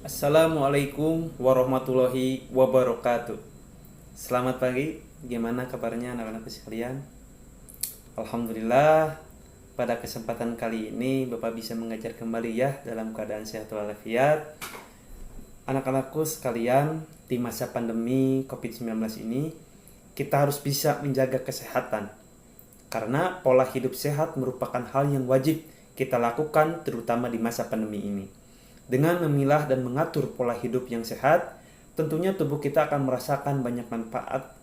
Assalamualaikum warahmatullahi wabarakatuh. Selamat pagi, gimana kabarnya anak-anakku sekalian? Alhamdulillah, pada kesempatan kali ini Bapak bisa mengajar kembali ya dalam keadaan sehat walafiat. Anak-anakku sekalian, di masa pandemi COVID-19 ini, kita harus bisa menjaga kesehatan. Karena pola hidup sehat merupakan hal yang wajib kita lakukan terutama di masa pandemi ini. Dengan memilah dan mengatur pola hidup yang sehat, tentunya tubuh kita akan merasakan banyak manfaat.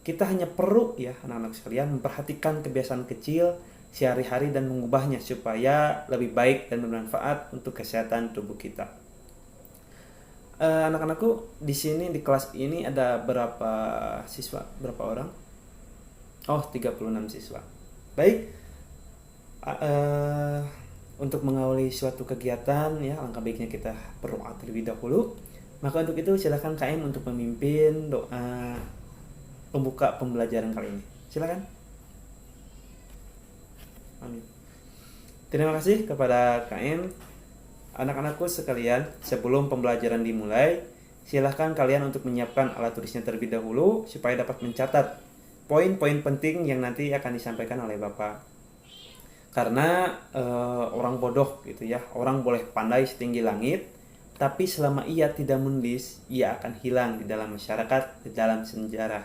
Kita hanya perlu ya anak-anak sekalian memperhatikan kebiasaan kecil sehari-hari dan mengubahnya supaya lebih baik dan bermanfaat untuk kesehatan tubuh kita. Anak-anakku, di sini di kelas ini ada berapa siswa? Berapa orang? Oh, 36 siswa. Baik. Untuk mengawali suatu kegiatan ya, langkah baiknya kita berdoa terlebih dahulu. Maka untuk itu silakan KM untuk memimpin doa pembuka pembelajaran kali ini. Silakan. Amin. Terima kasih kepada KM. Anak-anakku sekalian, sebelum pembelajaran dimulai, silakan kalian untuk menyiapkan alat tulisnya terlebih dahulu supaya dapat mencatat poin-poin penting yang nanti akan disampaikan oleh Bapak. Karena orang bodoh gitu ya, orang boleh pandai setinggi langit, tapi selama ia tidak menulis, ia akan hilang di dalam masyarakat, di dalam sejarah.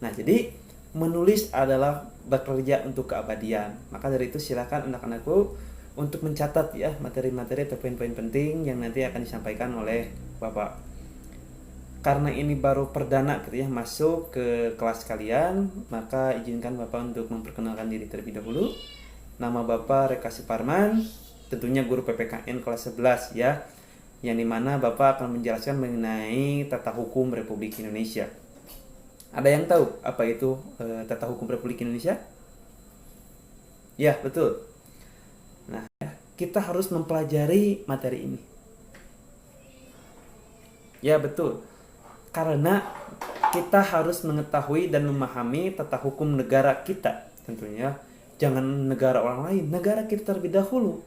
Nah, jadi menulis adalah bekerja untuk keabadian. Maka dari itu silakan anak-anakku untuk mencatat ya materi-materi atau poin-poin penting yang nanti akan disampaikan oleh Bapak. Karena ini baru perdana gitu ya masuk ke kelas kalian, maka izinkan Bapak untuk memperkenalkan diri terlebih dahulu. Nama Bapak Reka Suparman, tentunya guru PPKN kelas 11 ya, yang dimana Bapak akan menjelaskan mengenai tata hukum Republik Indonesia. Ada yang tahu apa itu tata hukum Republik Indonesia? Ya, betul. Nah, kita harus mempelajari materi ini. Ya, betul. Karena kita harus mengetahui dan memahami tata hukum negara kita, tentunya. Jangan negara orang lain, negara kita terlebih dahulu.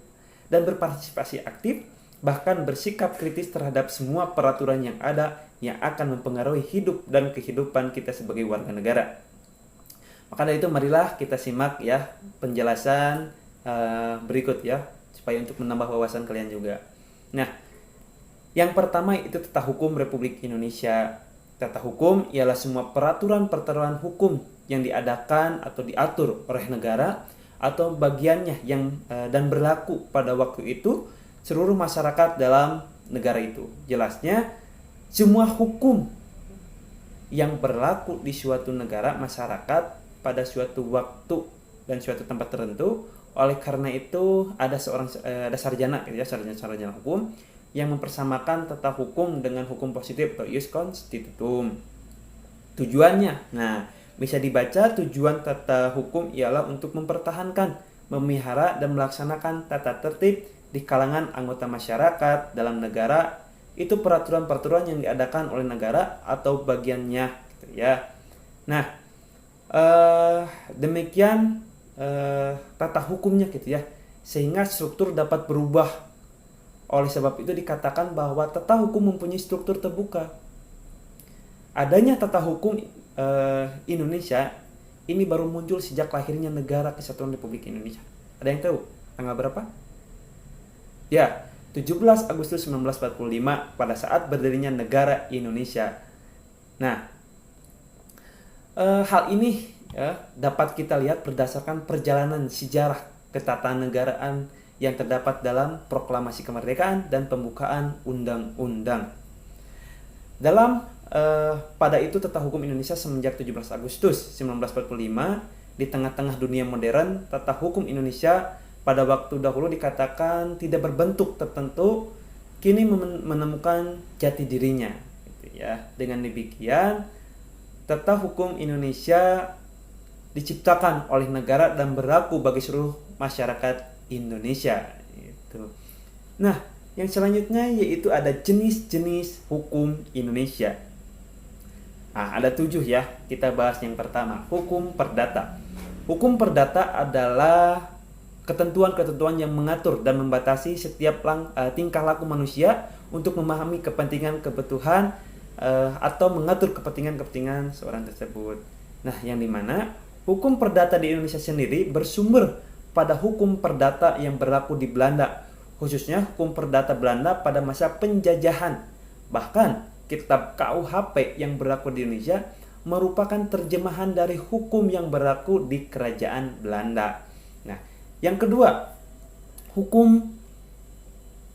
Dan berpartisipasi aktif, bahkan bersikap kritis terhadap semua peraturan yang ada yang akan mempengaruhi hidup dan kehidupan kita sebagai warga negara. Maka dari itu marilah kita simak ya penjelasan berikut ya, supaya untuk menambah wawasan kalian juga. Nah, yang pertama itu tata hukum Republik Indonesia. Tata hukum ialah semua peraturan-peraturan hukum yang diadakan atau diatur oleh negara atau bagiannya yang dan berlaku pada waktu itu seluruh masyarakat dalam negara itu. Jelasnya, semua hukum yang berlaku di suatu negara masyarakat pada suatu waktu dan suatu tempat tertentu. Oleh karena itu ada sarjana gitu ya, sarjana hukum yang mempersamakan tata hukum dengan hukum positif atau ius constitutum. Tujuannya, nah, bisa dibaca tujuan tata hukum ialah untuk mempertahankan, memelihara dan melaksanakan tata tertib di kalangan anggota masyarakat dalam negara. Itu peraturan-peraturan yang diadakan oleh negara atau bagiannya gitu ya. Nah, demikian tata hukumnya gitu ya. Sehingga struktur dapat berubah. Oleh sebab itu dikatakan bahwa tata hukum mempunyai struktur terbuka. Adanya tata hukum Indonesia ini baru muncul sejak lahirnya Negara Kesatuan Republik Indonesia. Ada yang tahu tanggal berapa? Ya, 17 Agustus 1945 pada saat berdirinya negara Indonesia. Nah, hal ini ya, dapat kita lihat berdasarkan perjalanan sejarah ketatanegaraan yang terdapat dalam Proklamasi Kemerdekaan dan Pembukaan Undang-Undang. Pada itu tata hukum Indonesia semenjak 17 Agustus 1945 di tengah-tengah dunia modern, tata hukum Indonesia pada waktu dahulu dikatakan tidak berbentuk tertentu, kini menemukan jati dirinya gitu ya. Dengan demikian, tata hukum Indonesia diciptakan oleh negara dan berlaku bagi seluruh masyarakat Indonesia gitu. Nah, yang selanjutnya yaitu ada jenis-jenis hukum Indonesia. Nah, ada 7 ya. Kita bahas yang pertama, hukum perdata. Hukum perdata adalah ketentuan-ketentuan yang mengatur dan membatasi setiap tingkah laku manusia untuk memahami kepentingan kebutuhan atau mengatur kepentingan-kepentingan seorang tersebut. Nah, yang dimana hukum perdata di Indonesia sendiri bersumber pada hukum perdata yang berlaku di Belanda, khususnya hukum perdata Belanda pada masa penjajahan. Bahkan kitab KUHP yang berlaku di Indonesia merupakan terjemahan dari hukum yang berlaku di kerajaan Belanda. Nah, yang kedua, hukum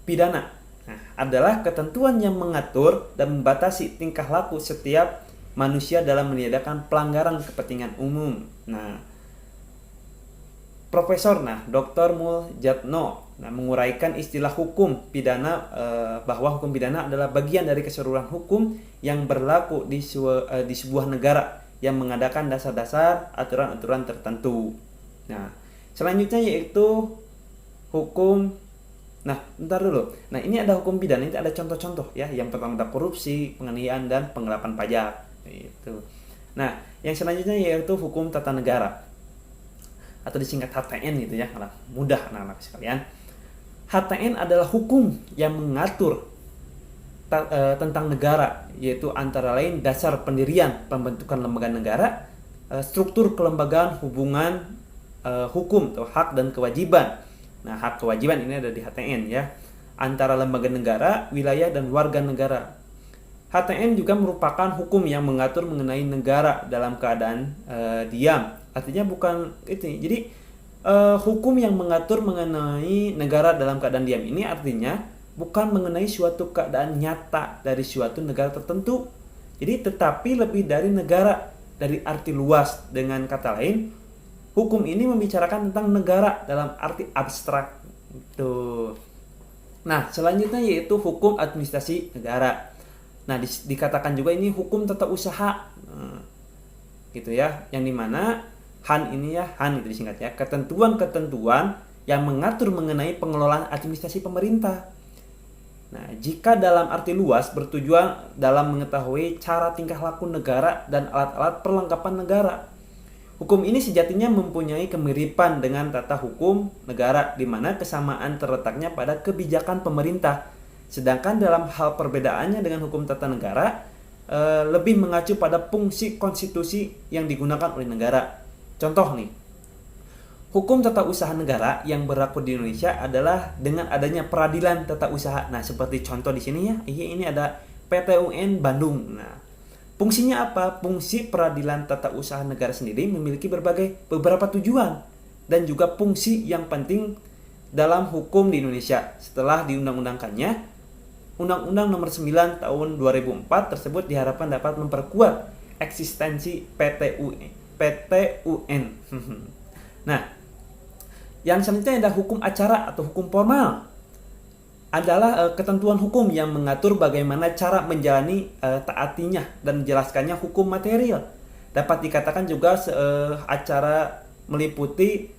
pidana. Nah, adalah ketentuan yang mengatur dan membatasi tingkah laku setiap manusia dalam meniadakan pelanggaran kepentingan umum. Nah, Dr. Muljatno menguraikan istilah hukum pidana bahwa hukum pidana adalah bagian dari keseluruhan hukum yang berlaku di sebuah negara yang mengadakan dasar-dasar aturan-aturan tertentu. Nah, selanjutnya yaitu hukum. Nah, bentar dulu. Nah, ini ada hukum pidana, ini ada contoh-contoh ya. Yang pertama ada korupsi, penganiayaan dan penggelapan pajak. Itu. Nah, yang selanjutnya yaitu hukum tata negara atau disingkat HTN gitu ya, karena mudah anak-anak sekalian. HTN adalah hukum yang mengatur tentang negara, yaitu antara lain dasar pendirian pembentukan lembaga negara, struktur kelembagaan, hubungan hukum atau hak dan kewajiban. Nah, hak kewajiban ini ada di HTN ya, antara lembaga negara, wilayah dan warga negara. HTN juga merupakan hukum yang mengatur mengenai negara dalam keadaan diam. Artinya bukan itu. Jadi hukum yang mengatur mengenai negara dalam keadaan diam ini artinya bukan mengenai suatu keadaan nyata dari suatu negara tertentu. Jadi tetapi lebih dari negara, dari arti luas. Dengan kata lain, hukum ini membicarakan tentang negara dalam arti abstrak. Tuh. Nah, selanjutnya yaitu hukum administrasi negara. Nah, dikatakan juga ini hukum tata usaha. Gitu ya. Yang dimana HAN ini ya, HAN itu disingkatnya, ketentuan-ketentuan yang mengatur mengenai pengelolaan administrasi pemerintah. Nah, jika dalam arti luas bertujuan dalam mengetahui cara tingkah laku negara dan alat-alat perlengkapan negara. Hukum ini sejatinya mempunyai kemiripan dengan tata hukum negara, di mana kesamaan terletaknya pada kebijakan pemerintah. Sedangkan dalam hal perbedaannya dengan hukum tata negara, lebih mengacu pada fungsi konstitusi yang digunakan oleh negara. Contoh nih, hukum tata usaha negara yang berlaku di Indonesia adalah dengan adanya peradilan tata usaha. Nah, seperti contoh di sini ya, ini ada PT UN Bandung. Nah, fungsinya apa? Fungsi peradilan tata usaha negara sendiri memiliki beberapa tujuan dan juga fungsi yang penting dalam hukum di Indonesia. Setelah diundang-undangkannya, Undang-Undang Nomor 9 Tahun 2004 tersebut diharapkan dapat memperkuat eksistensi PT UN. Nah, yang selanjutnya ada hukum acara atau hukum formal. Adalah ketentuan hukum yang mengatur bagaimana cara menjalani taatinya dan menjelaskannya hukum material. Dapat dikatakan juga acara meliputi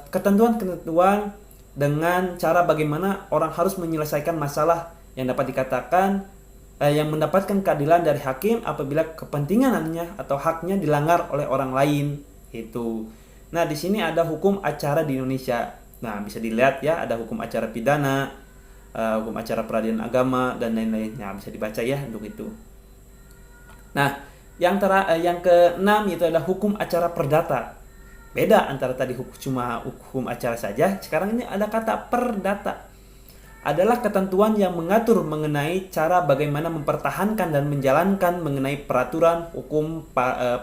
ketentuan-ketentuan dengan cara bagaimana orang harus menyelesaikan masalah yang dapat dikatakan yang mendapatkan keadilan dari hakim apabila kepentingannya atau haknya dilanggar oleh orang lain. Itu. Nah, di sini ada hukum acara di Indonesia. Nah, bisa dilihat ya, ada hukum acara pidana, hukum acara peradilan agama dan lain-lainnya, bisa dibaca ya untuk itu. Nah, yang keenam itu adalah hukum acara perdata. Beda antara tadi cuma hukum acara saja, sekarang ini ada kata perdata. Adalah ketentuan yang mengatur mengenai cara bagaimana mempertahankan dan menjalankan mengenai peraturan hukum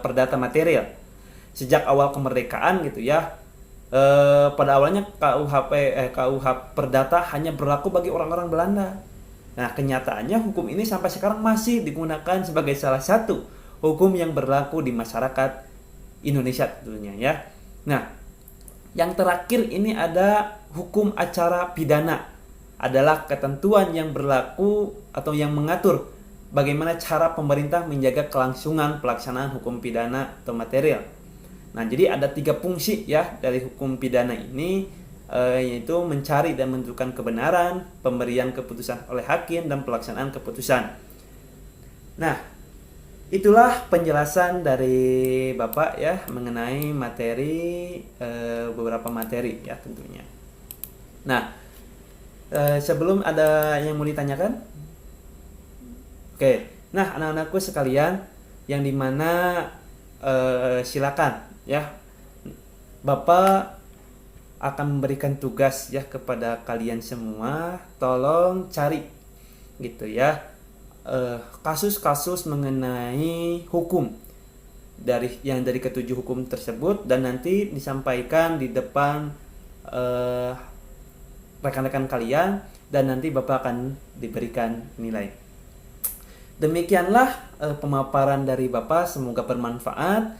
perdata material. Sejak awal kemerdekaan gitu ya. Pada awalnya KUH Perdata hanya berlaku bagi orang-orang Belanda. Nah, kenyataannya hukum ini sampai sekarang masih digunakan sebagai salah satu hukum yang berlaku di masyarakat Indonesia tentunya ya. Nah, yang terakhir ini ada hukum acara pidana. Adalah ketentuan yang berlaku atau yang mengatur bagaimana cara pemerintah menjaga kelangsungan pelaksanaan hukum pidana atau material. Nah, jadi ada 3 fungsi ya dari hukum pidana ini, yaitu mencari dan menentukan kebenaran, pemberian keputusan oleh hakim, dan pelaksanaan keputusan. Nah, Itulah penjelasan dari Bapak ya mengenai materi beberapa materi ya tentunya. Nah, sebelum ada yang mau ditanyakan, oke. Nah, anak-anakku sekalian, yang dimana silakan ya, Bapak akan memberikan tugas ya kepada kalian semua, tolong cari gitu ya kasus-kasus mengenai hukum dari ketujuh hukum tersebut, dan nanti disampaikan di depan rekan-rekan kalian, dan nanti Bapak akan diberikan nilai. Demikianlah pemaparan dari Bapak, semoga bermanfaat.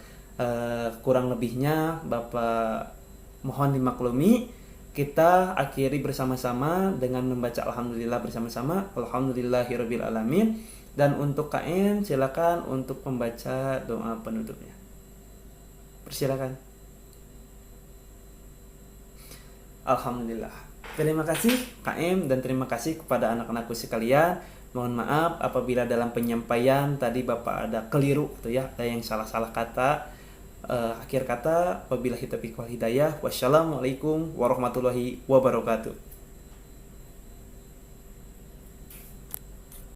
Kurang lebihnya Bapak mohon dimaklumi. Kita akhiri bersama-sama dengan membaca alhamdulillah bersama-sama. Alhamdulillahirabbil alamin. Dan untuk KM silakan untuk membaca doa penutupnya. Persilakan. Alhamdulillah. Terima kasih KM dan terima kasih kepada anak-anakku sekalian. Mohon maaf apabila dalam penyampaian tadi Bapak ada keliru gitu ya, ada yang salah-salah kata. Akhir kata, wabillahi taufiq wal hidayah. Wassalamualaikum warahmatullahi wabarakatuh.